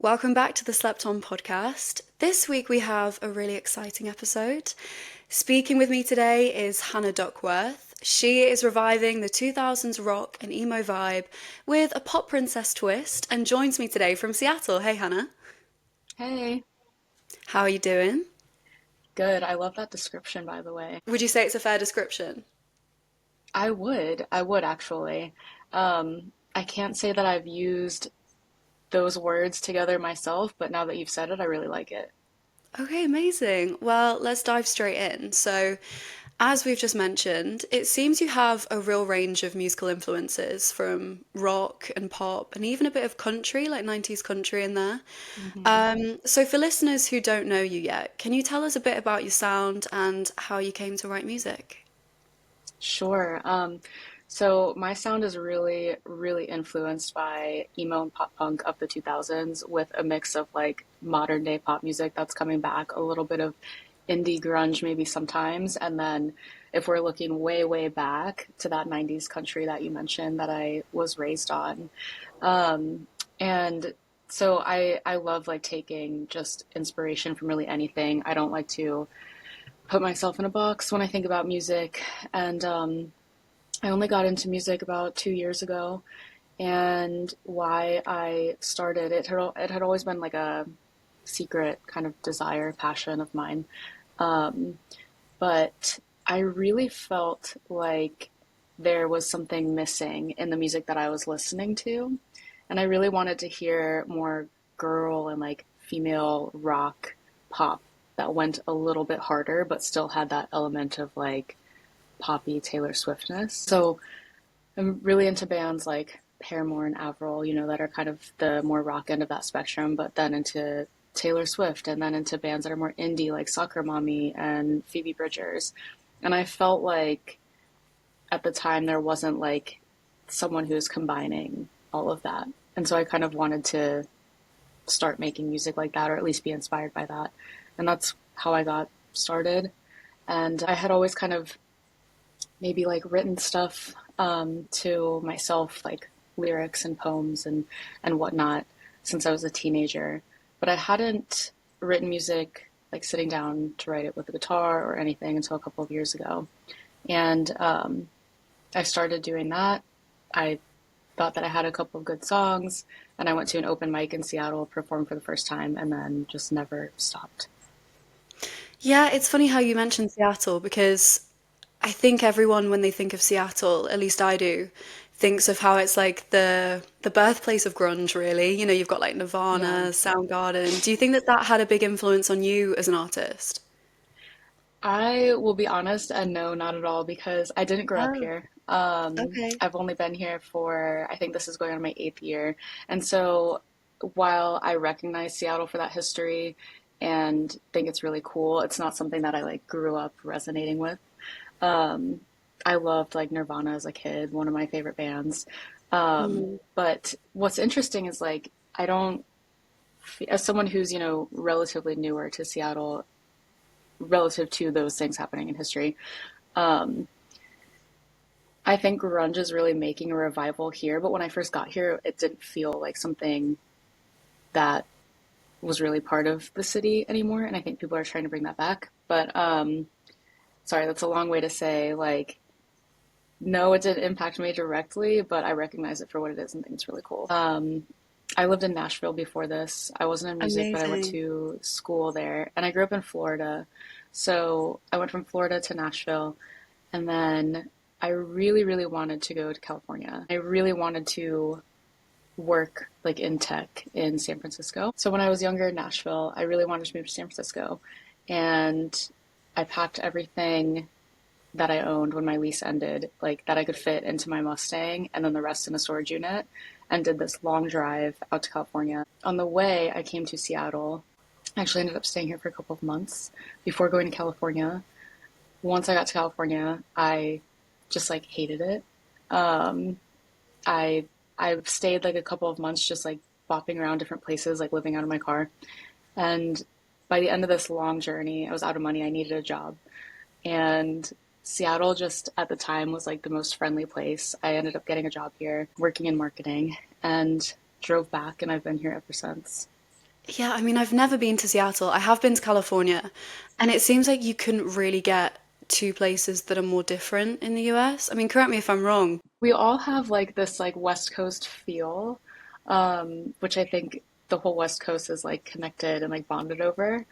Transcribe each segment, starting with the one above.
Welcome back to the Slept On podcast. This week we have a really exciting episode. Speaking with me today is Hannah Duckworth. She is reviving the 2000s rock and emo vibe with a pop princess twist and joins me today from Seattle. Hey Hannah, Hey, how are you doing? good. I love that description, by the way. Would you say it's a fair description? I would actually. I can't say that I've used those words together myself, but now that you've said it, I really like it. Okay, amazing. Well, let's dive straight in. So, as we've just mentioned, it seems you have a real range of musical influences from rock and pop and even a bit of country, like 90s country in there. hmm So, for listeners who don't know you yet, can you tell us a bit about your sound and how you came to write music? Sure. So my sound is really, really influenced by emo and pop punk of the 2000s with a mix of like modern day pop music that's coming back, a little bit of indie grunge maybe sometimes, and then if we're looking way, way back to that 90s country that you mentioned that I was raised on. Um, and so I love like taking just inspiration from really anything. I don't like to put myself in a box when I think about music. And I only got into music about 2 years ago. And why I started it had always been like a secret kind of desire, passion of mine. Um, but I really felt like there was something missing in the music that I was listening to. And I really wanted to hear more girl and like female rock pop that went a little bit harder, but still had that element of like poppy Taylor Swiftness. So I'm really into bands like Paramore and Avril, that are kind of the more rock end of that spectrum, but then into Taylor Swift and then into bands that are more indie like Soccer Mommy and Phoebe Bridgers. And I felt like at the time there wasn't like someone who was combining all of that. And so I kind of wanted to start making music like that or at least be inspired by that. And that's how I got started. And I had always kind of maybe like written stuff to myself, like lyrics and poems and whatnot, since I was a teenager. But I hadn't written music like sitting down to write it with a guitar or anything until a couple of years ago. And I started doing that. I thought that I had a couple of good songs, and I went to an open mic in Seattle, performed for the first time, and then just never stopped. Yeah, it's funny how you mentioned Seattle because I think everyone, when they think of Seattle, at least I do, thinks of how it's like the birthplace of grunge, really. You know, you've got like Yeah. Nirvana, Soundgarden. Do you think that that had a big influence on you as an artist? I will be honest and no, not at all, because I didn't grow up Oh, here. okay. I've only been here for, I think this is going on my eighth year. And so while I recognize Seattle for that history and think it's really cool, it's not something that I like grew up resonating with. Um, I loved like Nirvana as a kid, one of my favorite bands. Mm. But what's interesting is like, I don't, as someone who's, relatively newer to Seattle, relative to those things happening in history, um, I think grunge is really making a revival here, but when I first got here, it didn't feel like something that was really part of the city anymore, and I think people are trying to bring that back. But sorry, that's a long way to say like no, it didn't impact me directly, but I recognize it for what it is and think it's really cool. I lived in Nashville before this. I wasn't in music, but I went Amazing. to school there, and I grew up in Florida. So I went from Florida to Nashville, and then I really, really wanted to go to California. I really wanted to work like in tech in San Francisco. So when I was younger in Nashville, I really wanted to move to San Francisco. And I packed everything that I owned when my lease ended, like that I could fit into my Mustang and then the rest in a storage unit, and did this long drive out to California. On the way, I came to Seattle. I actually ended up staying here for a couple of months before going to California. Once I got to California, I just like hated it. Um, I I stayed like a couple of months just like bopping around different places, like living out of my car. And by the end of this long journey, I was out of money. I needed a job. And Seattle just at the time was like the most friendly place. I ended up getting a job here, working in marketing, and drove back, and I've been here ever since. Yeah, I mean, I've never been to Seattle. I have been to California, and it seems like you couldn't really get two places that are more different in the US. I mean, correct me if I'm wrong. We all have like this like West Coast feel, which I think the whole West Coast is like connected and like bonded over.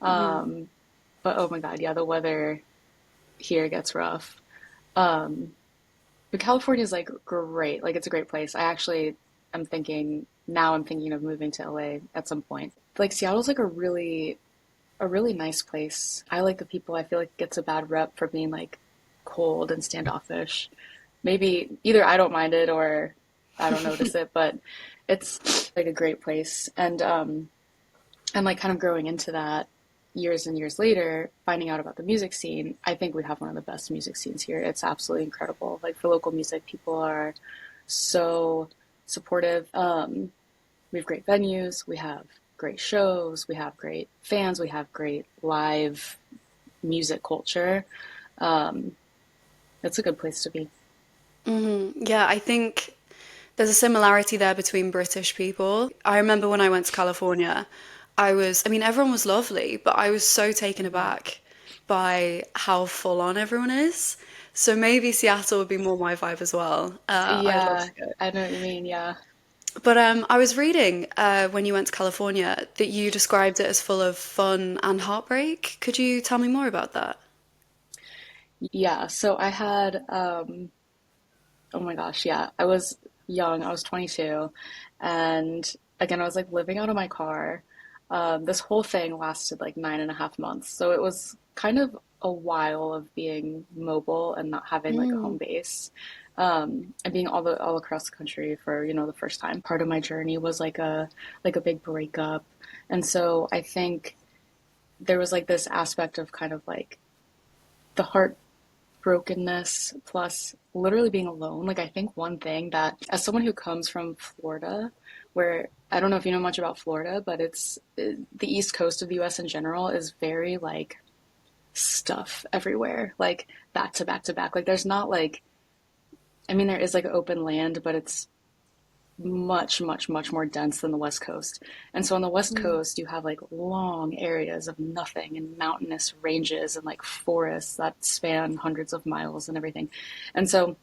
Hmm. Um, but oh my God, yeah, the weather here gets rough. Um, but California is like great. Like it's a great place. I actually am thinking now I'm thinking of moving to LA at some point. Like Seattle's like a really nice place. I like the people. I feel like it gets a bad rep for being like cold and standoffish. Maybe either I don't mind it or I don't notice it, but it's like a great place. And like kind of growing into that years and years later, finding out about the music scene, I think we have one of the best music scenes here. It's absolutely incredible. Like for local music, people are so supportive. We have great venues, we have great shows, we have great fans, we have great live music culture. Um, it's a good place to be. Yeah, I think there's a similarity there between British people. I remember when I went to California, I mean, everyone was lovely, but I was so taken aback by how full on everyone is. So maybe Seattle would be more my vibe as well. I'd love Yeah, to go. I know what you mean. Yeah. But I was reading when you went to California that you described it as full of fun and heartbreak. Could you tell me more about that? Yeah. So I had, oh my gosh, yeah. I was young. I was 22. And again, I was like living out of my car. This whole thing lasted like 9.5 months. So it was kind of a while of being mobile and not having like a home Mm. base. And being all across the country for, the first time. Part of my journey was like a big breakup. And so I think there was like this aspect of kind of like the heartbrokenness plus literally being alone. Like, I think one thing that, as someone who comes from Florida, where I don't know if you know much about Florida, but it's the East Coast of the US in general is very like stuff everywhere, like back to back to back. Like, there's not like, I mean, there is like open land, but it's much, much, much more dense than the West Coast. And so on the West Mm. Coast, you have like long areas of nothing and mountainous ranges and like forests that span hundreds of miles and everything. And so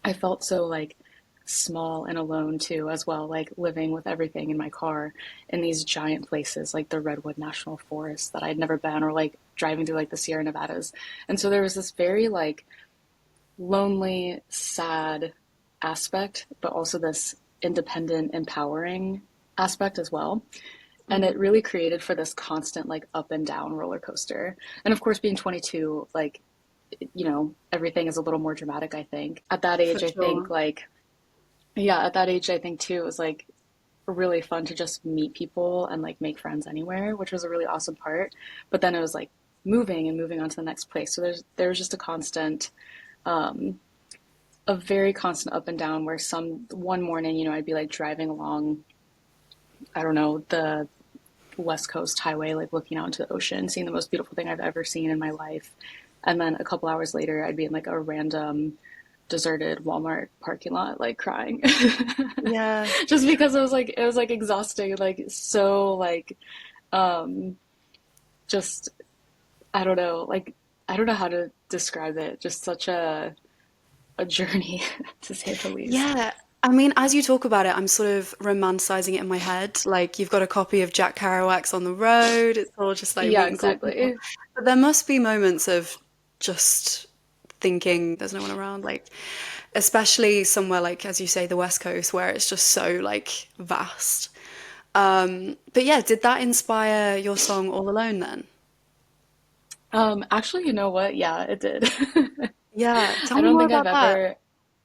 I felt so like small and alone too, as well, like living with everything in my car in these giant places like the Redwood National Forest that I'd never been, or like driving through like the Sierra Nevadas. And so there was this very like lonely, sad aspect, but also this independent, empowering aspect as well. And it Mm. really created for this constant, like, up and down roller coaster. And of course, being 22, like, everything is a little more dramatic, I think. At that For age, I think, sure. like, yeah, at that age, I think too, it was like really fun to just meet people and like make friends anywhere, which was a really awesome part. But then it was like moving and moving on to the next place. So there was just um, a very constant up and down where some one morning, I'd be like driving along, I don't know, the West Coast highway, like looking out into the ocean, seeing the most beautiful thing I've ever seen in my life. And then a couple hours later, I'd be in like a random deserted Walmart parking lot, like crying. Yeah. Just because it was like exhausting, like so like um just I don't know, like I don't know how to describe it. Just such a journey to say the least. Yeah. I mean, as you talk about it, I'm sort of romanticizing it in my head. Like you've got a copy of Jack Kerouac's On the Road. It's all just like Yeah, meeting cool people. exactly. But there must be moments of just thinking there's no one around, like especially somewhere like, as you say, the West Coast, where it's just so like vast. But yeah, did that inspire your song All Alone then? Actually, you know what? Yeah, it did. Yeah, tell I me don't more think I've about that. ever,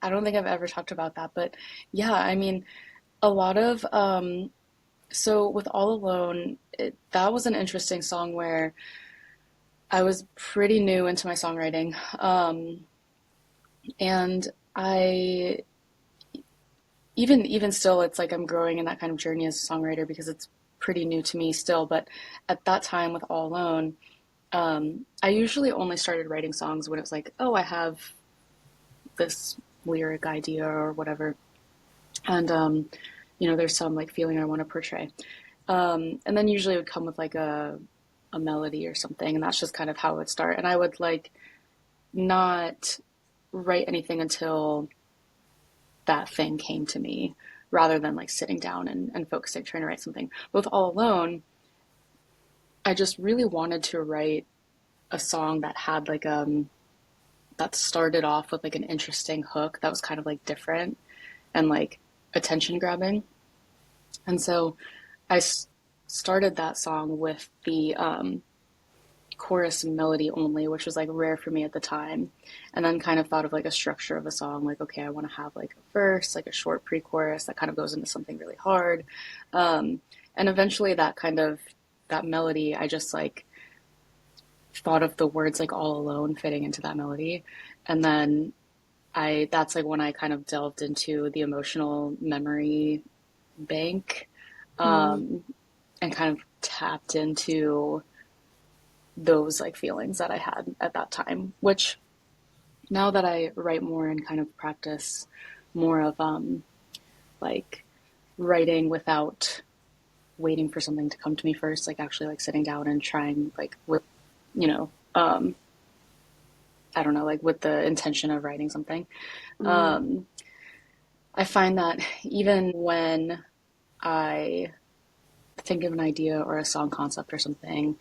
I don't think I've ever talked about that, but yeah, I mean, a lot of, so with All Alone, that was an interesting song where I was pretty new into my songwriting, and I, even still, it's like I'm growing in that kind of journey as a songwriter because it's pretty new to me still, but at that time with All Alone, I usually only started writing songs when it was like, oh, I have this lyric idea or whatever, and there's some like feeling I want to portray. And then usually it would come with like a melody or something, and that's just kind of how it would start. And I would like not write anything until that thing came to me rather than like sitting down and focusing, trying to write something. With All Alone, I just really wanted to write a song that had like that started off with like an interesting hook that was kind of like different and like attention grabbing. And so I started that song with the chorus and melody only, which was like rare for me at the time. And then kind of thought of like a structure of a song, like, okay, I want to have like a verse, like a short pre chorus that kind of goes into something really hard. And eventually that melody, I just like thought of the words like all alone fitting into that melody. And then that's like when I kind of delved into the emotional memory bank, Mm. um, and kind of tapped into those like feelings that I had at that time, which now that I write more and kind of practice more of like writing without waiting for something to come to me first, like actually like sitting down and trying like with, you know, I don't know, like with the intention of writing something. Mm. Um, I find that even when I think of an idea or a song concept or something,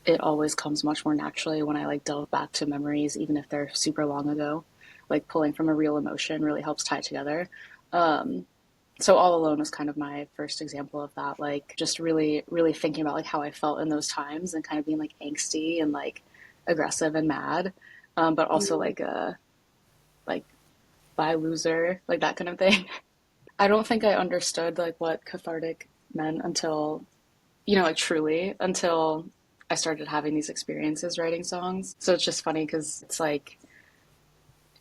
it always comes much more naturally when I like delve back to memories, even if they're super long ago. Like pulling from a real emotion really helps tie it together. Um, so All Alone was kind of my first example of that. Like just really, really thinking about like how I felt in those times and kind of being like angsty and like aggressive and mad, but also Mm. like like bye loser, like that kind of thing. I don't think I understood like what cathartic meant until like truly until I started having these experiences writing songs. So it's just funny because it's like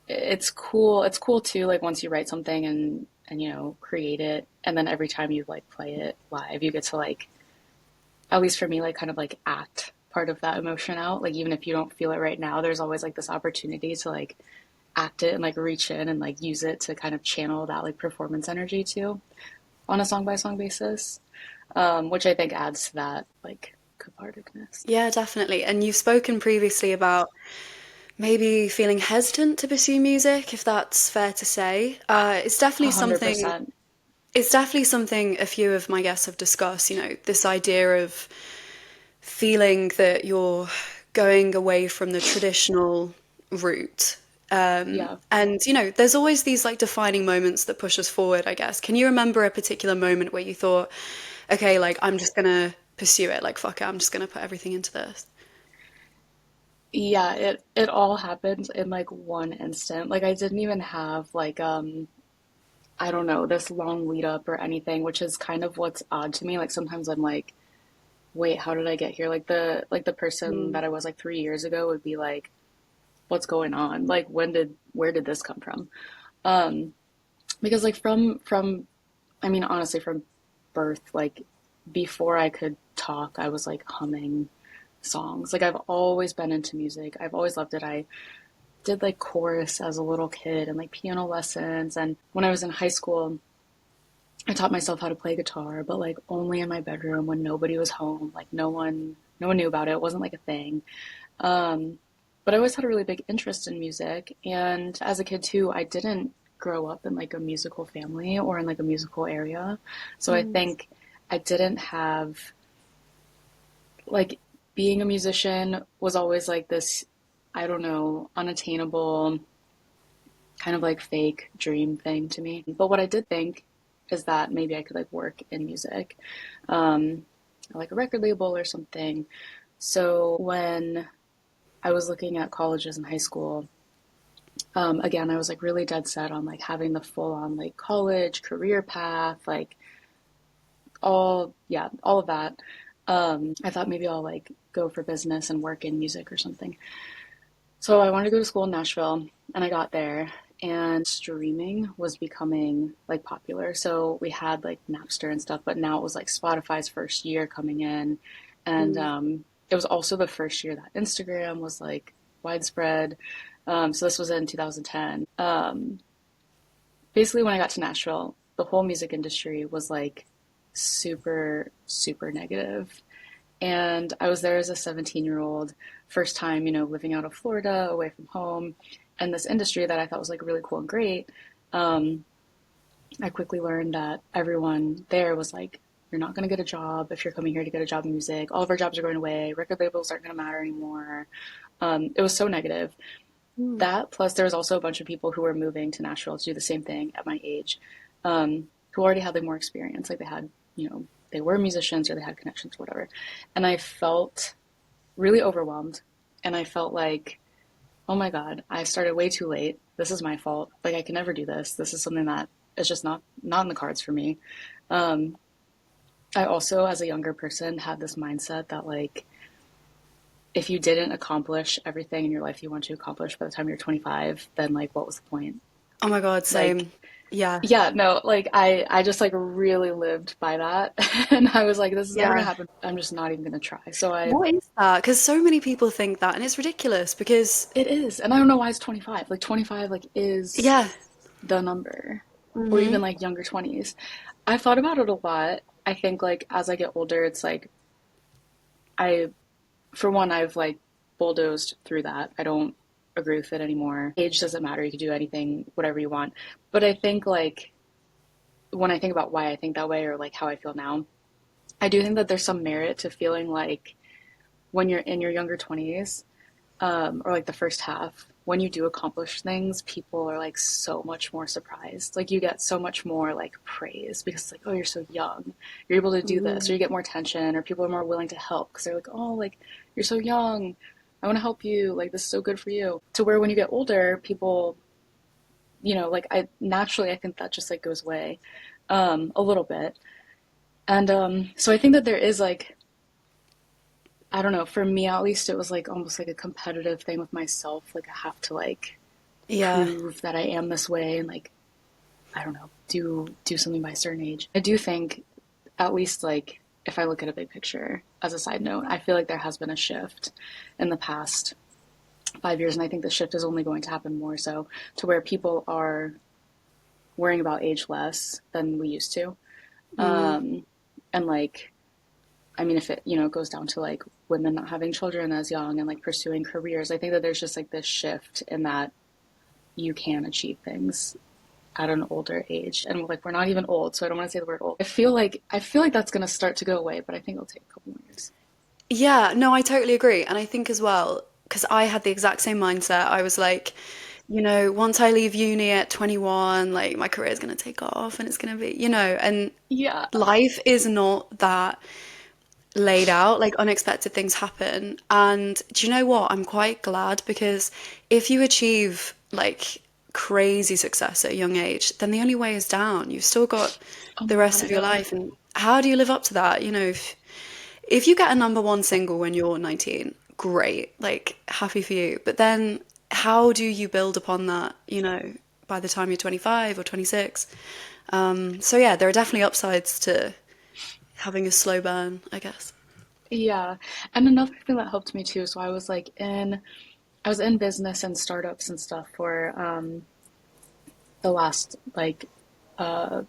it's cool. It's cool too. Like once you write something and create it, and then every time you like play it live, you get to like at least for me like kind of like act part of that emotion out. Like even if you don't feel it right now, there's always like this opportunity to like act it and like reach in and like use it to kind of channel that like performance energy too on a song by song basis, which I think adds to that like catharticness. Yeah, definitely. And you've spoken previously about maybe feeling hesitant to pursue music, if that's fair to say. It's definitely A hundred something. percent. It's definitely something a few of my guests have discussed. This idea of feeling that you're going away from the traditional route. Yeah. And there's always these like defining moments that push us forward, I guess. Can you remember a particular moment where you thought, okay, like I'm just gonna pursue it, like fuck it, I'm just gonna put everything into this? Yeah, it all happened in like one instant. Like I didn't even have like I don't know, this long lead up or anything, which is kind of what's odd to me. Like sometimes I'm like, wait, how did I get here? Like the person Mm. that I was like 3 years ago would be like, what's going on? Like where did this come from? Um, because like from I mean honestly from birth, like before I could talk, I was like humming songs. Like I've always been into music. I've always loved it. I did like chorus as a little kid and like piano lessons. And when I was in high school, I taught myself how to play guitar, but like only in my bedroom when nobody was home. Like no one knew about it. It wasn't like a thing. Um, but I always had a really big interest in music. And as a kid too, I didn't grow up in like a musical family or in like a musical area. So I Mm. think I didn't have like being a musician was always like this, I don't know, unattainable kind of like fake dream thing to me. But what I did think is that maybe I could like work in music, um, like a record label or something. So when I was looking at colleges in high school, again, I was like really dead set on like having the full on like college career path, like all of that. I thought maybe I'll like go for business and work in music or something. So I wanted to go to school in Nashville, and I got there, and streaming was becoming like popular. So we had like Napster and stuff, but now it was like Spotify's first year coming in, and Mm. it was also the first year that Instagram was like widespread. So this was in 2010. Basically, when I got to Nashville, the whole music industry was like super, super negative. And I was there as a 17-year-old, first time, living out of Florida, away from home, and this industry that I thought was like really cool and great. Um, I quickly learned that everyone there was like, you're not going to get a job if you're coming here to get a job in music. All of our jobs are going away. Record labels aren't going to matter anymore. It was so negative. Mm. That plus there was also a bunch of people who were moving to Nashville to do the same thing at my age, who already had like more experience. Like they had, they were musicians or they had connections, or whatever. And I felt really overwhelmed. And I felt like, oh my God, I started way too late. This is my fault. Like I can never do this. This is something that is just not in the cards for me. Um, I also, as a younger person, had this mindset that like if you didn't accomplish everything in your life you want to accomplish by the time you're 25, then like what was the point? Oh my God, Like, same. Yeah. yeah, no, like I just like really lived by that, and I was like, this is never gonna Yeah. happen. I'm just not even gonna try. So I, What is that? Because so many people think that, and it's ridiculous because, it is, and I don't know why it's 25. Like 25, like is yeah. the number, or even Hmm. like younger 20s. I've thought about it a lot. I think like as I get older, it's like I for one, I've like bulldozed through that. I don't agree with it anymore. Age doesn't matter. You can do anything, whatever you want. But I think like when I think about why I think that way or like how I feel now, I do think that there's some merit to feeling like when you're in your younger 20s, or like the first half, when you do accomplish things, people are like so much more surprised. Like you get so much more like praise because it's like, oh, you're so young, you're able to do this, or Mm. you get more attention, or people are more willing to help because they're like, oh, like you're so young, I want to help you. Like this is so good for you. To where when you get older, people, like I naturally, I think that just like goes away, a little bit. And so I think that there is like I don't know, for me at least, it was like almost like a competitive thing with myself. Like I have to like Yeah. prove that I am this way and like, I don't know, do something by a certain age. I do think at least like if I look at a big picture as a side note, I feel like there has been a shift in the past 5 years, and I think the shift is only going to happen more so to where people are worrying about age less than we used to. Mm. And like I mean, if it, goes down to like women not having children as young and like pursuing careers, I think that there's just like this shift in that you can achieve things at an older age. And like we're not even old, so I don't want to say the word old. I feel like that's gonna start to go away, but I think it'll take a couple more years. Yeah, no, I totally agree. And I think as well, because I had the exact same mindset. I was like, once I leave uni at 21, like my career is going to take off and it's going to be, and Yeah. life is not that laid out. Like unexpected things happen. And do you know what? I'm quite glad because if you achieve like crazy success at a young age, then the only way is down. You've still got Oh the my God, rest I of your know. life. And how do you live up to that? If you get a number one single when you're 19, great, like happy for you. But then how do you build upon that, by the time you're 25 or 26? So yeah, there are definitely upsides to having a slow burn, I guess. Yeah. And another thing that helped me too, so I was in business and startups and stuff for the last like uh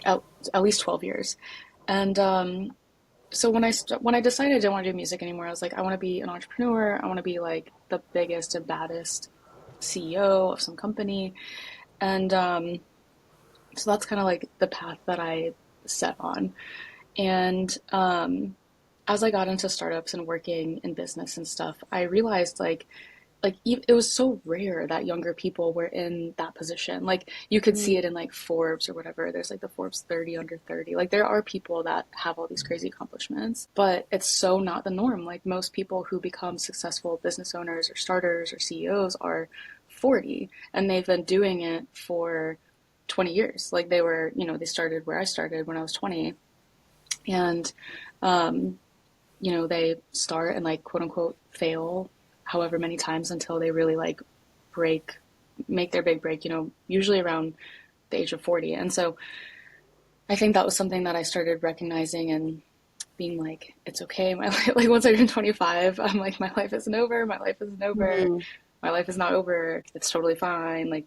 at, at least 12 years. And so when I decided I didn't want to do music anymore, I was like, I want to be an entrepreneur. I want to be like the biggest and baddest CEO of some company, and so that's kind of like the path that I set on. And as I got into startups and working in business and stuff, I realized it was so rare that younger people were in that position. Like you could see Mm. it in like Forbes or whatever. There's like the Forbes 30 under 30. Like there are people that have all these crazy accomplishments, but it's so not the norm. Like most people who become successful business owners or starters or CEOs are 40 and they've been doing it for 20 years. Like they started where I started when I was 20, and they start and like quote unquote fail however many times until they really like break, make their big break, usually around the age of 40. And so I think that was something that I started recognizing and being like, it's okay. My life, like once I turned 25, I'm like, my life isn't over. My life isn't over. Mm. My life is not over. It's totally fine. Like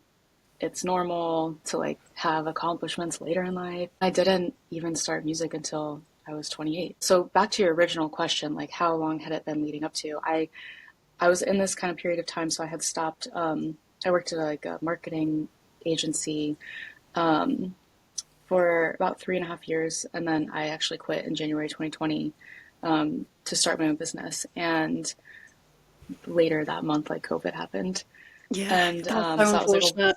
it's normal to like have accomplishments later in life. I didn't even start music until I was 28. So back to your original question, like how long had it been leading up to? I was in this kind of period of time, so I had stopped. I worked at like a marketing agency um, for about 3.5 years, and then I actually quit in January 2020 to start my own business. And later that month, like COVID happened, Yeah, and that's so so unfortunate.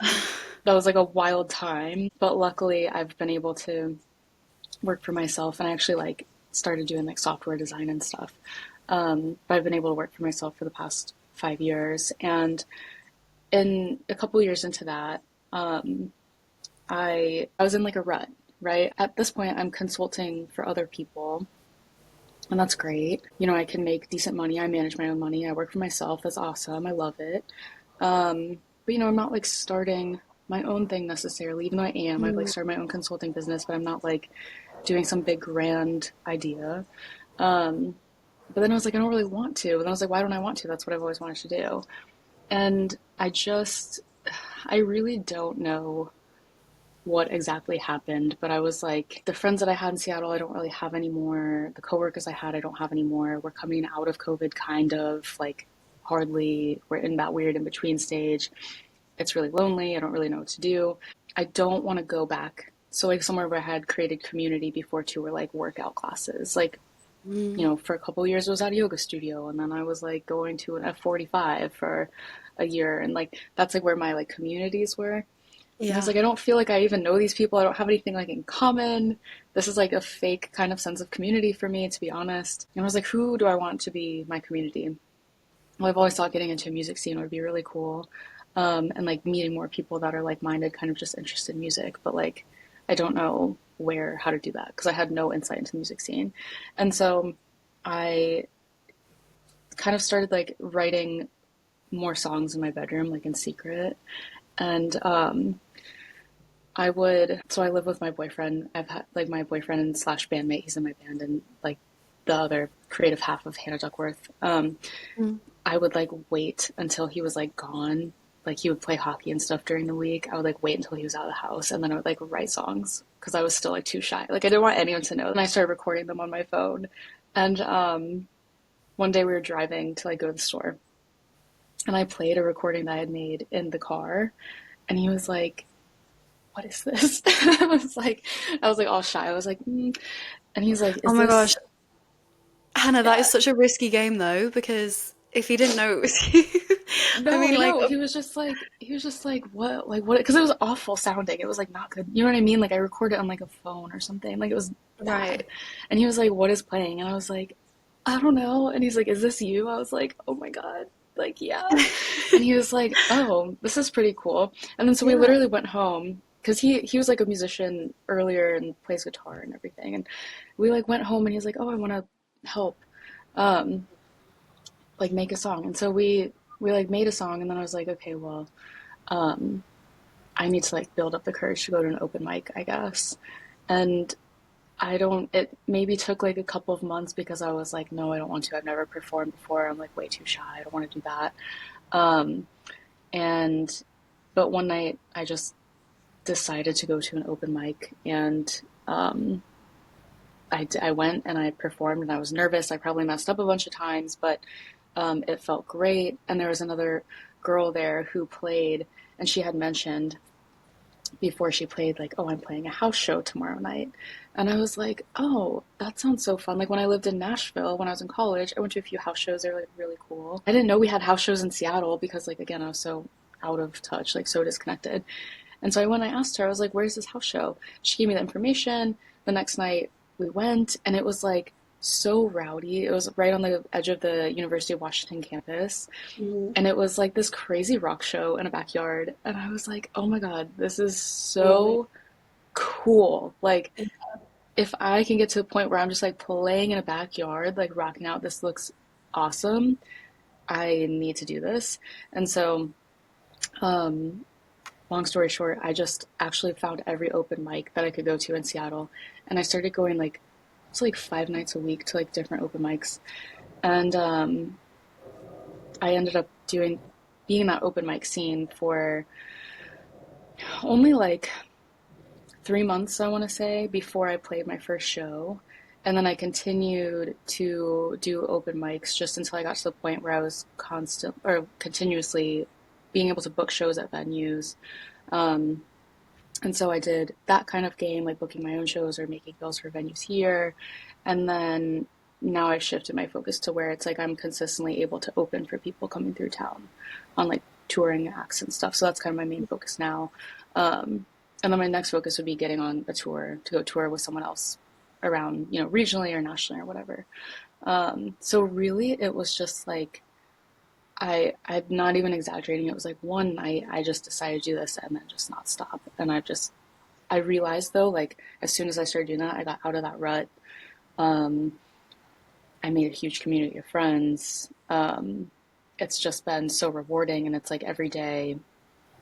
that was like a wild time. But luckily, I've been able to work for myself, and I actually like started doing like software design and stuff. But I've been able to work for myself for the past 5 years, and in a couple years into that, I was in like a rut. Right at this point, I'm consulting for other people, and that's great. You know, I can make decent money. I manage my own money. I work for myself. That's awesome. I love it. But you know, I'm not like starting my own thing necessarily, even though I am. I've like Mm, started my own consulting business, but I'm not like doing some big grand idea. Um, but then I was like, I don't really want to. And I was like, why don't I want to? That's what I've always wanted to do. And I really don't know what exactly happened, but I was like, the friends that I had in Seattle, I don't really have anymore. The coworkers I had, I don't have anymore. We're coming out of COVID, kind of like hardly. We're in that weird in between stage. It's really lonely. I don't really know what to do. I don't want to go back. So, like, somewhere where I had created community before too were like workout classes. Like, you mm, know, for a couple of years I was at a yoga studio, and then I was like going to an F45 for a year, and like that's like where my like communities were. And I was yeah. like, I don't feel like I even know these people. I don't have anything like in common. This is like a fake kind of sense of community for me, to be honest. And I was like, who do I want to be my community? Well, I've always thought getting into a music scene would be really cool. And like meeting more people that are like minded, kind of just interested in music. But like, I don't know how to do that because I had no insight into the music scene. And so I kind of started like writing more songs in my bedroom, like in secret. And so I live with my boyfriend. I've had like my boyfriend slash bandmate. He's in my band, and like the other creative half of Hannah Duckworth. Mm. I would like wait until he was like gone. Like he would play hockey and stuff during the week. I would like wait until he was out of the house, and then I would like write songs because I was still like too shy. Like I didn't want anyone to know. And I started recording them on my phone. And one day we were driving to like go to the store, and I played a recording that I had made in the car, and he was like, "What is this?" I was like all shy. I was like, and he's like, Oh "Is my gosh, this?" Hannah, that is Yeah. such a risky game though, because if he didn't know it was you, I No, mean, I like, know. He was just like what? Because it was awful sounding. It was like not good. You know what I mean? Like I recorded it on like a phone or something. Like it was bad. right. And he was like, "What is playing?" And I was like, "I don't know." And he's like, "Is this you?" I was like, "Oh my God." Like, yeah. And he was like, "Oh, this is pretty cool." And then so we Yeah. literally went home because he was like a musician earlier and plays guitar and everything. And we like went home and he's like, "Oh, I want to help um like make a song." And so we like made a song, and then I was like, "Okay, well, um I need to like build up the courage to go to an open mic, I guess." And I don't, it maybe took like a couple of months because I was like, no, I don't want to. I've never performed before. I'm like way too shy. I don't want to do that. Um, and, but one night I just decided to go to an open mic, and um, I went and I performed, and I was nervous. I probably messed up a bunch of times, but it felt great. And there was another girl there who played, and she had mentioned before she played, like, oh, I'm playing a house show tomorrow night. And I was like, oh, that sounds so fun. Like when I lived in Nashville when I was in college, I went to a few house shows. They're like really cool. I didn't know we had house shows in Seattle because, like, again, I was so out of touch, like so disconnected. And so when I asked her, I was like, where's this house show? She gave me the information. The next night we went, and it was like so rowdy. It was right on the edge of the University of Washington campus. Mm. And it was like this crazy rock show in a backyard. And I was like, oh my God, this is Oh, so cool. Like, if I can get to a point where I'm just like playing in a backyard, like rocking out, this looks awesome. I need to do this. And so, um, long story short, I just actually found every open mic that I could go to in Seattle. And I started going like, it's like 5 nights a week to like different open mics. And I ended up being in that open mic scene for only like 3 months, I want to say, before I played my first show. And then I continued to do open mics just until I got to the point where I was constant or continuously being able to book shows at venues. Um, and so I did that kind of game, like booking my own shows or making bills for venues here. And then now I've shifted my focus to where it's like I'm consistently able to open for people coming through town on like touring acts and stuff. So that's kind of my main focus now. Um, and then my next focus would be getting on a tour to go tour with someone else around, regionally or nationally or whatever. So really, it was just like I'm not even exaggerating. It was like one night I just decided to do this and then just not stop. And I realized though, like as soon as I started doing that, I got out of that rut. Um, I made a huge community of friends. It's just been so rewarding, and it's like every day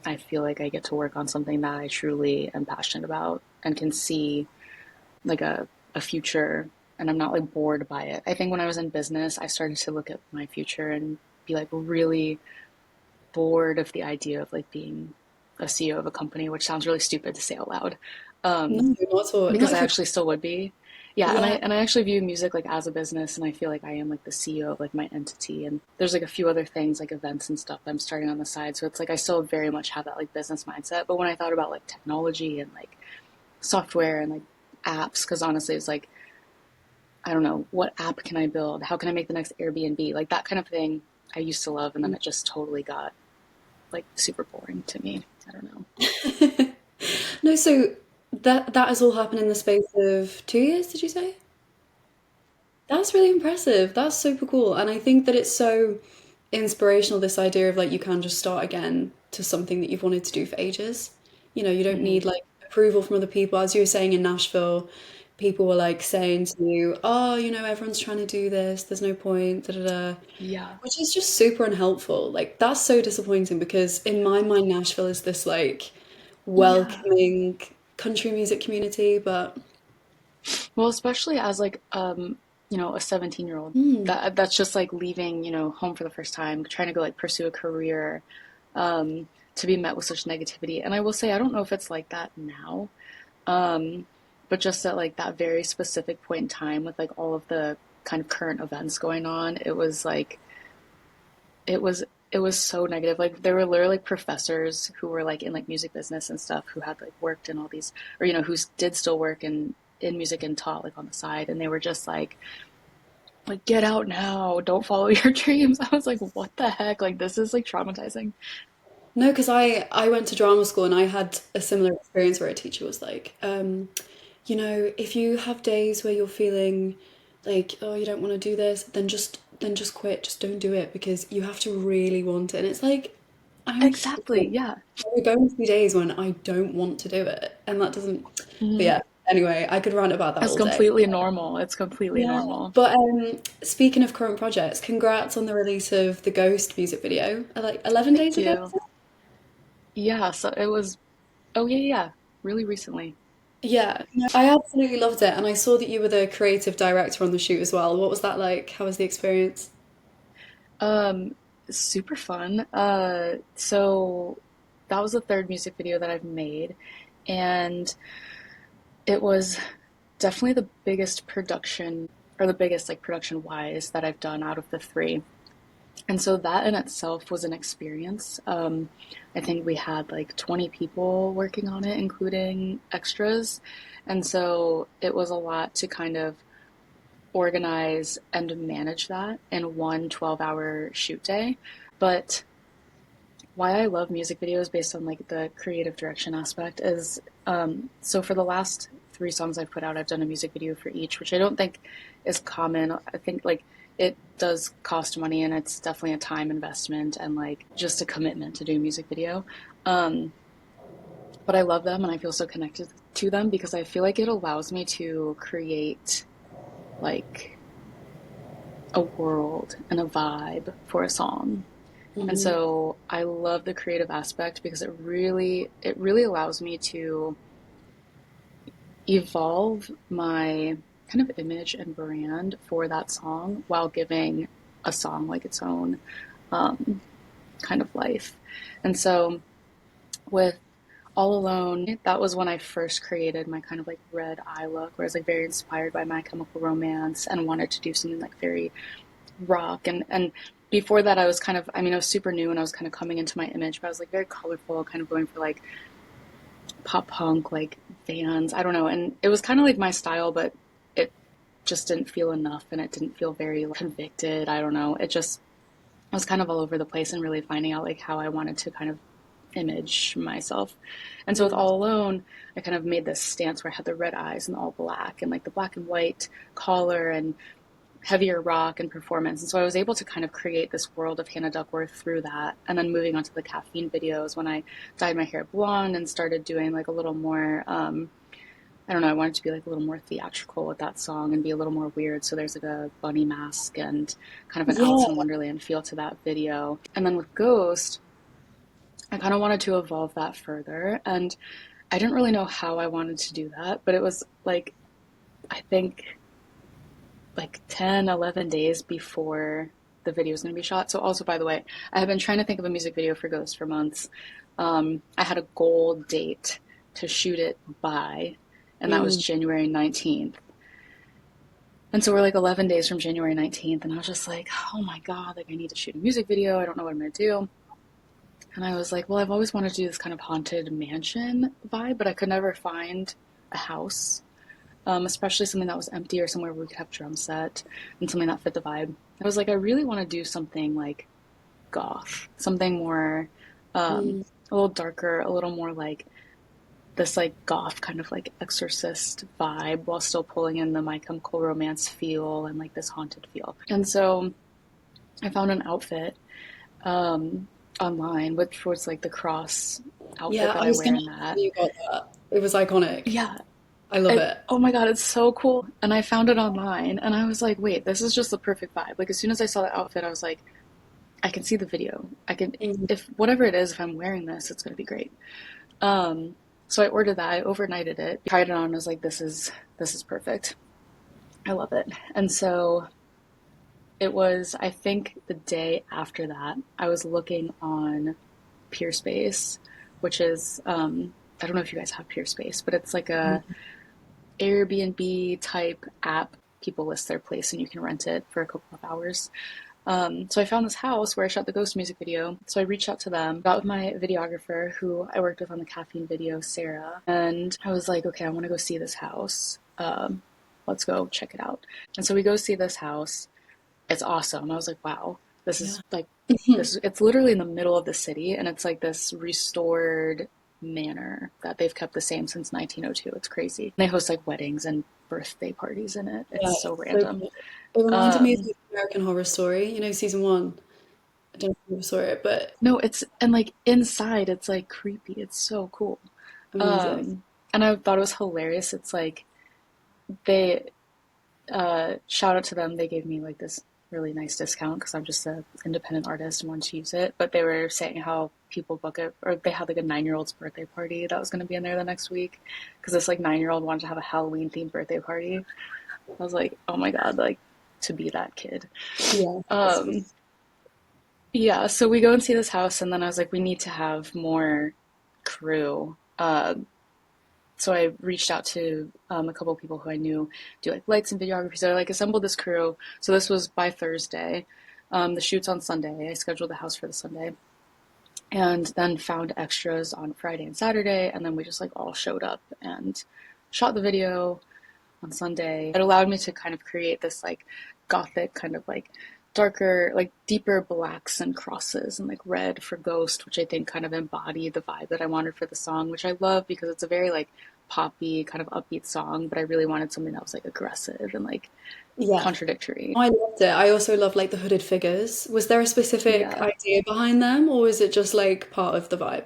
I feel like I get to work on something that I truly am passionate about and can see like a future, and I'm not like bored by it. I think when I was in business, I started to look at my future and be like really bored of the idea of like being a CEO of a company, which sounds really stupid to say out loud. No, Um, not at all. because Not I if you. actually still would be. Yeah, and I Yeah. and I actually view music like as a business, and I feel like I am like the CEO of like my entity. And there's like a few other things like events and stuff that I'm starting on the side. So it's like I still very much have that like business mindset. But when I thought about like technology and like software and like apps, because honestly, it's like I don't know, what app can I build? How can I make the next Airbnb? Like that kind of thing I used to love, and then it just totally got like super boring to me. I don't know. No, so that has all happened in the space of 2 years, did you say? That's really impressive. That's super cool. And I think that it's so inspirational, this idea of like you can just start again to something that you've wanted to do for ages. You don't Hmm. need like approval from other people. As you were saying in Nashville, people were like saying to you, oh, everyone's trying to do this. There's no point, da da da. Yeah, Which is just super unhelpful. Like, that's so disappointing because in my mind, Nashville is this like yeah. welcoming country music community, but Well, especially as like a 17-year-old mm, that's just like leaving, home for the first time, trying to go like pursue a career, to be met with such negativity. And I will say I don't know if it's like that now. Um, but just at like that very specific point in time with like all of the kind of current events going on, it was like it was it was so negative. Like there were literally professors who were like in like music business and stuff who had like worked in all these or who did still work in music and taught like on the side, and they were just like get out now, don't follow your dreams. I was like, what the heck? Like this is like traumatizing. no, because I went to drama school and I had a similar experience where a teacher was like, if you have days where you're feeling like, oh, you don't want to do this, then just quit, just don't do it because you have to really want it. And it's like, I'm Exactly, human. yeah. There are going to be days when I don't want to do it, and that doesn't. But Hmm. yeah, anyway, I could rant about that It's all day. completely normal. It's completely Yeah. normal. But speaking of current projects, congrats on the release of the Ghost music video. Like 11 Thank days ago. you. Yeah, so it was, oh yeah, yeah, really recently. Yeah, no, I absolutely loved it, and I saw that you were the creative director on the shoot as well. What was that like? How was the experience? Um, Super fun. So that was the third music video that I've made, and it was definitely the biggest production, or the biggest like production wise that I've done out of the three. And so that in itself was an experience. I think we had like 20 people working on it, including extras. And so it was a lot to kind of organize and manage that in one 12-hour shoot day. But why I love music videos based on like the creative direction aspect is so for the last three songs I've put out, I've done a music video for each, which I don't think is common. I think like it does cost money, and it's definitely a time investment and like just a commitment to do a music video. Um, but I love them and I feel so connected to them because I feel like it allows me to create like a world and a vibe for a song. And Hmm. so I love the creative aspect because it really allows me to evolve my kind of image and brand for that song while giving a song like its own um, kind of life. And so with All Alone, that was when I first created my kind of like red eye look, where I was like very inspired by My Chemical Romance and wanted to do something like very rock. And before that, I was kind of, I mean, I was super new and I was kind of coming into my image, but I was like very colorful, kind of going for like pop punk, like Vans, I don't know. And it was kind of like my style, but it just didn't feel enough and it didn't feel very like, convicted. I don't know. It just, I was kind of all over the place and really finding out like how I wanted to kind of image myself. And so with Mm. All Alone, I kind of made this stance where I had the red eyes and all black and like the black and white collar and heavier rock and performance. And so I was able to kind of create this world of Hannah Duckworth through that. And then moving on to the caffeine videos when I dyed my hair blonde and started doing like a little more, I don't know, I wanted to be like a little more theatrical with that song and be a little more weird. So there's like a bunny mask and kind of an Alice in Yeah. Wonderland feel to that video. And then with Ghost, I kind of wanted to evolve that further. And I didn't really know how I wanted to do that, but it was like, I think like 10, 11 days before the video was going to be shot. So also, by the way, I have been trying to think of a music video for Ghost for months. I had a goal date to shoot it by, and that was Mm. January 19th. And so we're like 11 days from January 19th, and I was just like, oh my God, like I need to shoot a music video. I don't know what I'm going to do. And I was like, well, I've always wanted to do this kind of haunted mansion vibe, but I could never find a house, especially something that was empty or somewhere where we could have drum set and something that fit the vibe. I was like, I really want to do something like goth, something more, Mm. a little darker, a little more like this like goth kind of like exorcist vibe while still pulling in the My Chemical Romance feel and like this haunted feel. And so I found an outfit um, online, which was like the cross outfit Yeah, that I I was wear gonna in ask that. how you got that. It was iconic. Yeah, I love it, it. oh my God, it's so cool. And I found it online and I was like, wait, this is just the perfect vibe. Like as soon as I saw the outfit, I was like, I can see the video. I can, Mm. if whatever it is, if I'm wearing this, it's going to be great. Um, so I ordered that. I overnighted it, tried it on. And I was like, this is perfect. I love it. And so it was, I think the day after that, I was looking on Peerspace, which is, I don't know if you guys have Peerspace, but it's like a Airbnb type app. People list their place and you can rent it for a couple of hours. So I found this house where I shot the Ghost music video. So I reached out to them, got with my videographer who I worked with on the caffeine video, Sarah, and I was like, okay, I want to go see this house. Let's go check it out. And so we go see this house. It's awesome. I was like, wow, this Yeah. is like this. It's literally in the middle of the city, and it's like this restored manor that they've kept the same since 1902. It's crazy. They host like weddings and birthday parties in it. Yeah, It's so it's so random. cool. It reminded me of Um, the American Horror Story, season one. I don't know if you ever saw it, but no, it's and like inside, it's like creepy. It's so cool. amazing. Um, and I thought it was hilarious. It's like they shout out to them. They gave me like this really nice discount because I'm just an independent artist and wanted to use it. But they were saying how people book it, or they had like a 9-year-old's birthday party that was going to be in there the next week because this like 9-year-old wanted to have a Halloween themed birthday party. I was like, oh my God, like to be that kid. Yeah. Um, yeah, so we go and see this house, and then I was like, we need to have more crew. So I reached out to a couple of people who I knew do like lights and videography. So I like assembled this crew. So this was by Thursday. The shoot's on Sunday. I scheduled the house for the Sunday, and then found extras on Friday and Saturday, and then we just like all showed up and shot the video on Sunday. It allowed me to kind of create this like gothic kind of like darker, like deeper blacks and crosses and like red for Ghost, which I think kind of embodied the vibe that I wanted for the song, which I love because it's a very like poppy kind of upbeat song, but I really wanted something that was like aggressive and like Yeah. contradictory. I loved it. I also love like the hooded figures. Was there a specific Yeah. idea behind them, or is it just like part of the vibe?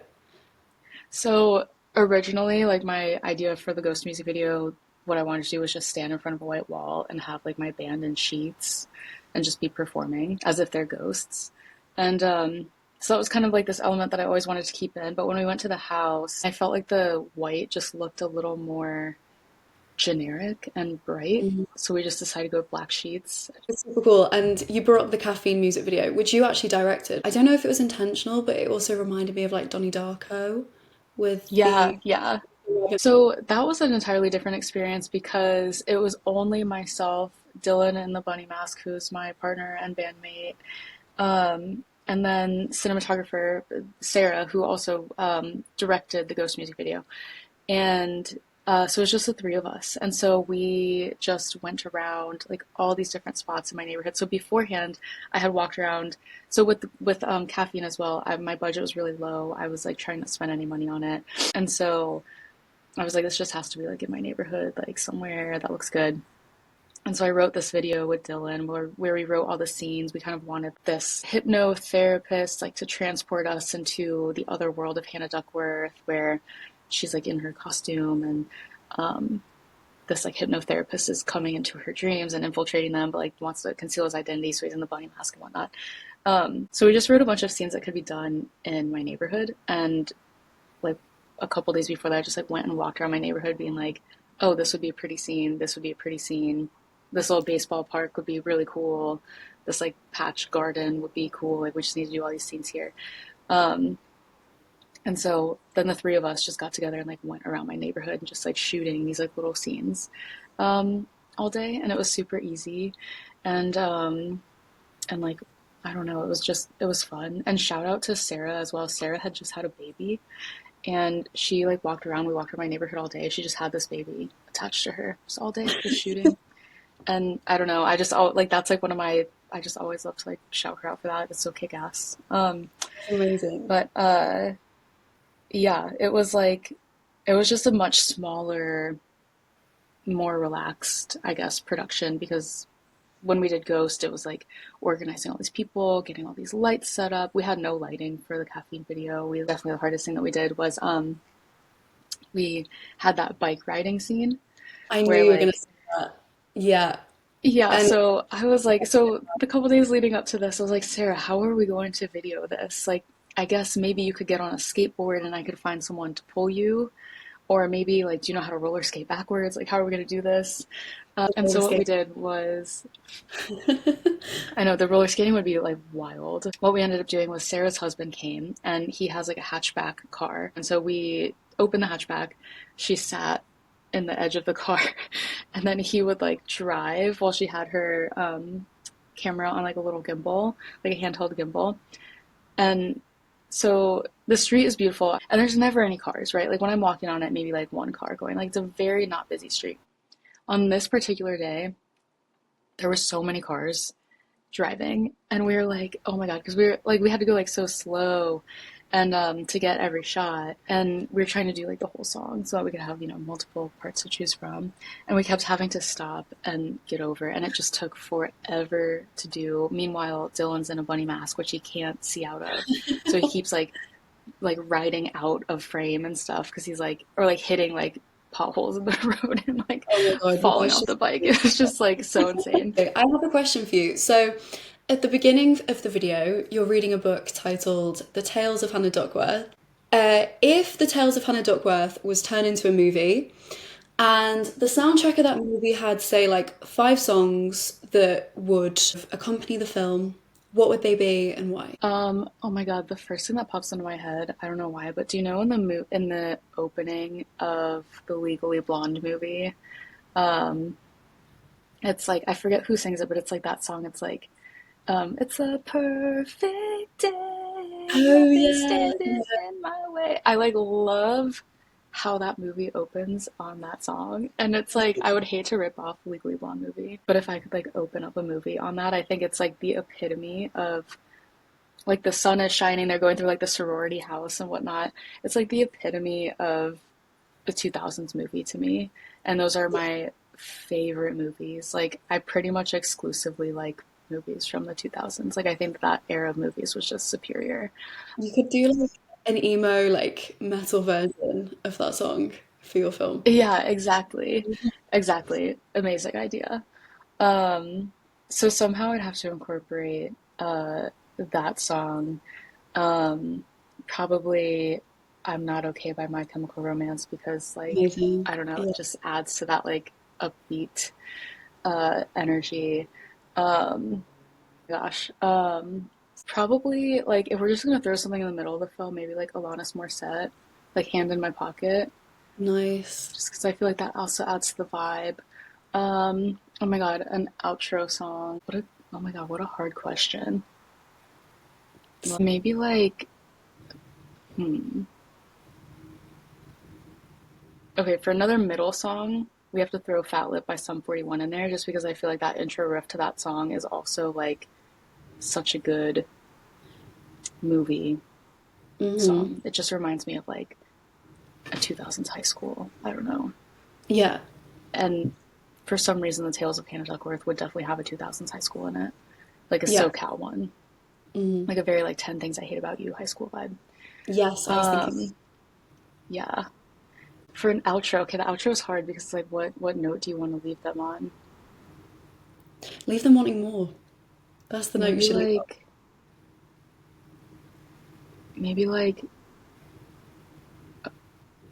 So originally, like my idea for the Ghost music video, what I wanted to do was just stand in front of a white wall and have like my band in sheets and just be performing as if they're ghosts. And so that was kind of like this element that I always wanted to keep in. But when we went to the house, I felt like the white just looked a little more generic and bright. Mhm. So we just decided to go with black sheets. It's super cool. And you brought up the caffeine music video, which you actually directed. I don't know if it was intentional, but it also reminded me of like Donnie Darko. with Yeah, the yeah. So that was an entirely different experience because it was only myself, Dylan in the bunny mask, who's my partner and bandmate, and then cinematographer Sarah, who also directed the Ghost music video. And so it was just the three of us. And so we just went around like all these different spots in my neighborhood. So beforehand, I had walked around. So with caffeine as well, my budget was really low. I was like trying not to spend any money on it. And so I was like, this just has to be like in my neighborhood, like somewhere that looks good. And so I wrote this video with Dylan where we wrote all the scenes. We kind of wanted this hypnotherapist like to transport us into the other world of Hannah Duckworth, where she's like in her costume and this like hypnotherapist is coming into her dreams and infiltrating them, but like wants to conceal his identity, so he's in the bunny mask and whatnot. So we just wrote a bunch of scenes that could be done in my neighborhood, and like a couple days before that, I just like went and walked around my neighborhood, being like, "Oh, this would be a pretty scene. This would be a pretty scene. This little baseball park would be really cool. This like patch garden would be cool. Like we just need to do all these scenes here." Um, and so then the three of us just got together and like went around my neighborhood and just like shooting these like little scenes um, all day, and it was super easy, and like I don't know, it was fun. And shout out to Sarah as well. Sarah had just had a baby, and she like walked around. We walked around my neighborhood all day. She just had this baby attached to her just all day, just shooting. And I don't know, I just like that's like one of my I just always love to like shout her out for that. It's so kick ass. amazing. But yeah, it was just a much smaller, more relaxed, I guess, production because when we did Ghost, it was like organizing all these people, getting all these lights set up. We had no lighting for the caffeine video. We definitely the hardest thing that we did was we had that bike riding scene I knew where you were going to like say that. Yeah. yeah, And so I was like, so the couple days leading up to this, I was like, Sarah, how are we going to video this? Like, I guess maybe you could get on a skateboard and I could find someone to pull you. Or maybe, like, do you know how to roller skate backwards? Like, how are we going to do this? And so what we skate. did was, I know the roller skating would be like wild. What we ended up doing was Sarah's husband came and he has like a hatchback car. And so we opened the hatchback. She sat in the edge of the car and then he would like drive while she had her camera on like a little gimbal, like a handheld gimbal. And so the street is beautiful and there's never any cars, right? Like when I'm walking on it, maybe like one car going. Like it's a very not busy street. On this particular day, there were so many cars driving and we were like, oh my god, because we were like we had to go like so slow and to get every shot, and we were trying to do like the whole song so that we could have, you know, multiple parts to choose from, and we kept having to stop and get over, and it just took forever to do. Meanwhile, Dylan's in a bunny mask which he can't see out of, so he keeps like riding out of frame and stuff because he's like, or like hitting like potholes in the road and like Oh my God, you falling guys off should. the bike. It was just like so insane. Okay, I have a question for you. So, at the beginning of the video, you're reading a book titled The Tales of Hannah Duckworth. If The Tales of Hannah Duckworth was turned into a movie, and the soundtrack of that movie had, say, like 5 songs that would accompany the film, what would they be and why? Oh my God, the first thing that pops into my head, I don't know why, but do you know in in the opening of the Legally Blonde movie, um, it's like I forget who sings it, but it's like that song. It's like, it's a perfect day, Oh, nothing yeah. standing in my way. I like love how that movie opens on that song. And it's like I would hate to rip off the Legally Blonde movie, but if I could like open up a movie on that, I think it's like the epitome of like the sun is shining, they're going through like the sorority house and whatnot. It's like the epitome of the 2000s movie to me. And those are my favorite movies. Like I pretty much exclusively like movies from the 2000s. Like I think that era of movies was just superior. You could do like an emo, like metal version of that song for your film. Yeah, exactly. Exactly. Amazing idea. Um, so somehow I'd have to incorporate that song. Um, Probably I'm Not Okay by My Chemical Romance because like Amazing. I don't know, Yeah. it just adds to that like upbeat energy. Um, gosh. Probably like if we're just gonna throw something in the middle of the film, maybe like Alanis Morissette. like Hand in My Pocket, Nice. just because I feel like that also adds to the vibe. Oh my God, an outro song. Oh my God, what a hard question. Maybe like, hmm. Okay, for another middle song, we have to throw Fat Lip by Sum 41 in there just because I feel like that intro riff to that song is also like such a good movie Mm-hmm. song. It just reminds me of like a 2000s high school. I don't know. Yeah. And for some reason, the Tales of Hannah Duckworth would definitely have a 2000s high school in it, like a Yeah. SoCal one, Mm. like a very like 10 Things I Hate About You high school vibe. Yes, I was thinking. Um, yeah. For an outro, okay, the outro is hard because it's like, what note do you want to leave them on? Leave them wanting more. That's the note you Maybe should leave on. like, maybe like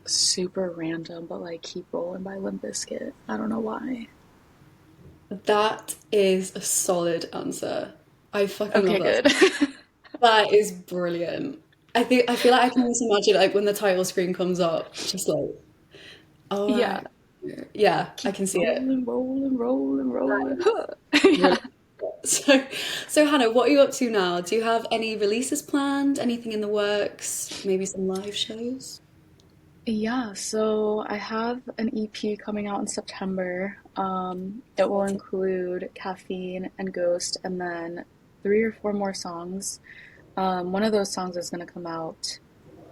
super random, but like Keep Rolling by Limp Bizkit. I don't know why. That is a solid answer. I fucking love Okay, that. good. That is brilliant. I feel like I can almost imagine like when the title screen comes up, just like, all Yeah. right. Yeah, I Keep can see it. rolling, rolling, rolling, rolling. That Huh. is Yeah. really so so Hannah, what are you up to now? Do you have any releases planned? Anything in the works? Maybe some live shows? Yeah, so I have an EP coming out in September. It will Exciting. include Caffeine and Ghost, and then three or four more songs. One of those songs is going to come out,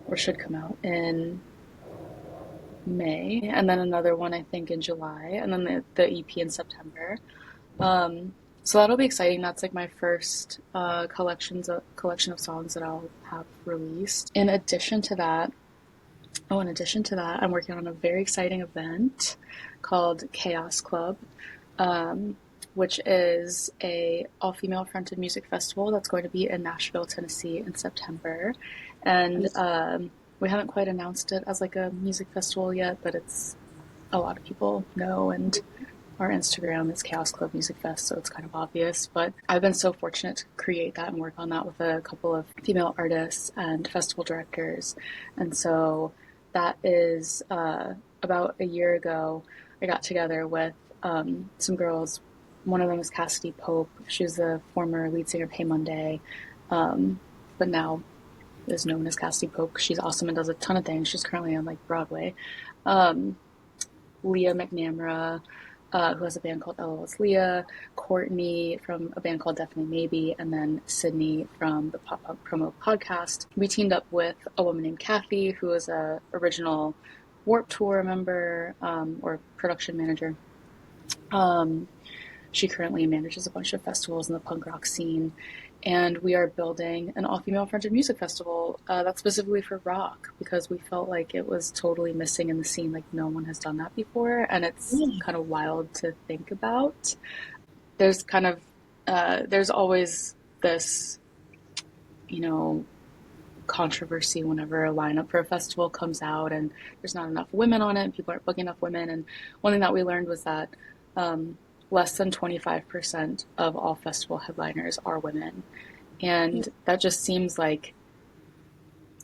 or should come out, in May, and then another one I think in July, and then the EP in September. So that'll be exciting. That's like my first collection of songs that I'll have released. In addition to that, I'm working on a very exciting event called Chaos Club, um, which is a all-female fronted music festival that's going to be in Nashville, Tennessee in September. And we haven't quite announced it as like a music festival yet, but it's a lot of people know, and our Instagram is Chaos Club Music Fest, so it's kind of obvious. But I've been so fortunate to create that and work on that with a couple of female artists and festival directors. And so that is about a year ago, I got together with some girls. One of them is Cassidy Pope. She was the former lead singer of Hey Monday, but now is known as Cassidy Pope. She's awesome and does a ton of things. She's currently on like Broadway. Um, Leah McNamara, who has a band called LOS Leah, Courtney from a band called Definitely Maybe, and then Sydney from the Pop Punk Promo podcast. We teamed up with a woman named Kathy, who is a original Warp Tour member or production manager. Um, she currently manages a bunch of festivals in the punk rock scene, and we are building an all-female fronted music festival that's specifically for rock because we felt like it was totally missing in the scene. Like no one has done that before, and it's Yeah. kind of wild to think about. There's kind of there's always this, you know, controversy whenever a lineup for a festival comes out and there's not enough women on it and people aren't booking enough women. And one thing that we learned was that um, less than 25% of all festival headliners are women. And that just seems like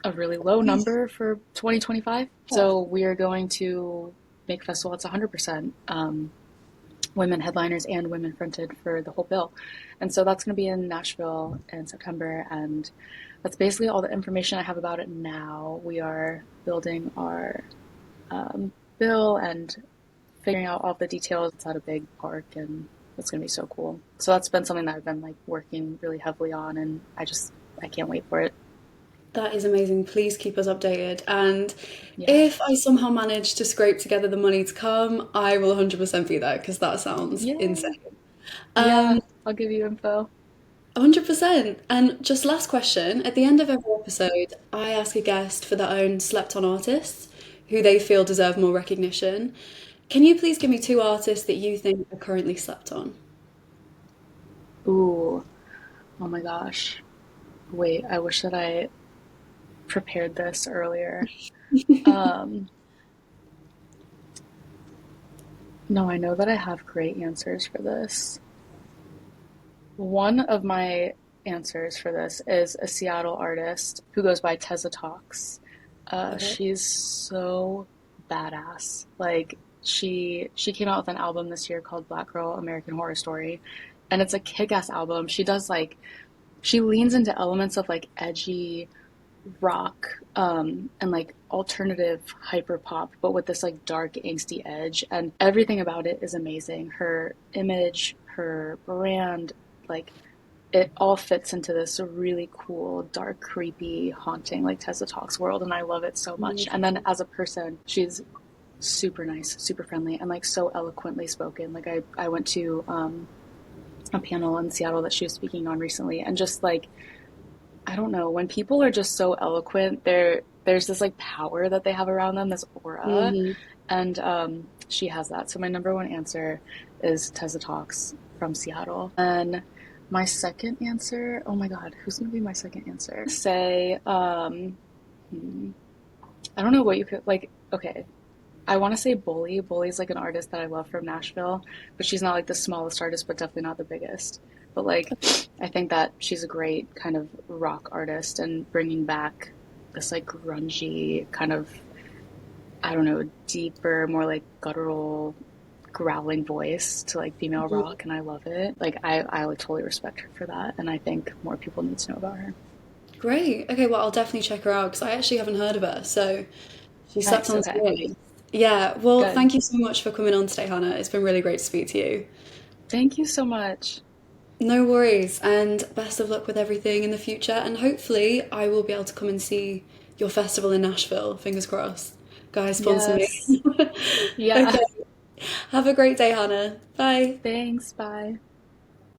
a really low number for 2025. So we are going to make festival that's 100% women headliners and women fronted for the whole bill. And so that's going to be in Nashville in September. And that's basically all the information I have about it now. We are building our bill and figuring out all the details. It's at a big park and it's going to be so cool. So that's been something that I've been like working really heavily on, and I can't wait for it. That is amazing. Please keep us updated. And Yeah. if I somehow manage to scrape together the money to come, I will 100% be there because that sounds Yeah. insane. Yeah. I'll give you info. 100%. And just last question. At the end of every episode, I ask a guest for their own slept on artists who they feel deserve more recognition. Can you please give me two artists that you think are currently slept on? Ooh. Oh my gosh. Wait, I wish that I prepared this earlier. Um, no, I know that I have great answers for this. One of my answers for this is a Seattle artist who goes by Tessa Talks. Okay. She's so badass. Like she came out with an album this year called Black Girl American Horror Story, and it's a kick-ass album. She does like she leans into elements of like edgy rock and like alternative hyper pop, but with this like dark angsty edge, and everything about it is amazing. Her image, her brand, like it all fits into this really cool, dark, creepy, haunting, like Tessa Talks world, and I love it so much. And then as a person, she's super nice, super friendly, and like so eloquently spoken. Like I went to a panel in Seattle that she was speaking on recently, and just like I don't know, when people are just so eloquent, there's this like power that they have around them, this aura, Mm-hmm. and she has that. So my number one answer is Tessa Talks from Seattle. And my second answer, oh my God, who's gonna be my second answer? Say, hmm, I don't know what you could like. Okay, I want to say Bully. Bully's like an artist that I love from Nashville, but she's not like the smallest artist, but definitely not the biggest. But like, I think that she's a great kind of rock artist and bringing back this like grungy kind of, I don't know, deeper, more like guttural, growling voice to like female rock, and I love it. Like, I like totally respect her for that, and I think more people need to know about her. Great. Okay, well, I'll definitely check her out because I actually haven't heard of her. So she stepped Nice. on Okay. screen. Yeah, well, Good. thank you so much for coming on today, Hannah. It's been really great to speak to you. Thank you so much. No worries, and best of luck with everything in the future. And hopefully, I will be able to come and see your festival in Nashville. Fingers crossed. Guys, sponsor me. Yes. Yeah. Okay, have a great day, Hannah. Bye. Thanks. Bye.